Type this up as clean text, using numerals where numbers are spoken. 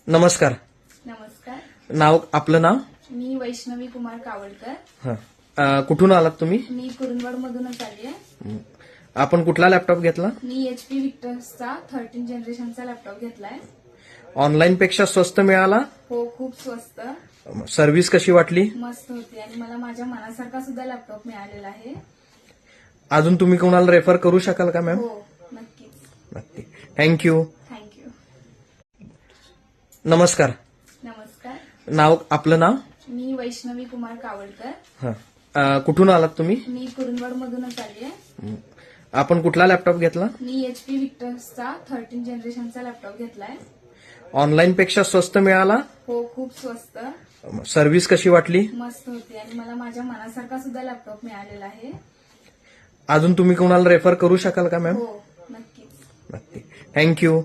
नमस्कार. नमस्कार. नाव आपलं नाव? मी वैष्णवी कुमार कावडकर. कुठून आलात तुम्ही? मी कुरुंदवाड मधूनच आली आहे. आपण कुठला लॅपटॉप घेतला? मी HP विक्टर्सचा 13 जनरेशनचा लॅपटॉप घेतलाय. ऑनलाईन पेक्षा स्वस्त मिळाला? हो, खूप स्वस्त, सर्व्हिस कशी वाटली? मस्त होती आणि मला माझ्या मनासारखा सुद्धा लॅपटॉप मिळालेला आहे. अजून तुम्ही कोणाला रेफर करू शकाल का मॅम? हो, नक्कीच. नक्की. थँक्यू. थँक्यू. नमस्कार. नमस्कार. नाव आपलं नाव? मी वैष्णवी कुमार कावडकर. कुठून आलात तुम्ही? मी कुरुंदवाड मधूनच आली आहे. आपण कुठला लॅपटॉप घेतला? मी HP विक्टर्सचा 13 जनरेशनचा लॅपटॉप घेतलाय. ऑनलाईन पेक्षा स्वस्त मिळाला? हो, खूप स्वस्त, सर्व्हिस कशी वाटली? मस्त होती आणि मला माझ्या मनासारखा सुद्धा लॅपटॉप मिळालेला आहे. अजून तुम्ही कोणाला रेफर करू शकाल का मॅम? हो, नक्कीच. नक्की. थँक्यू.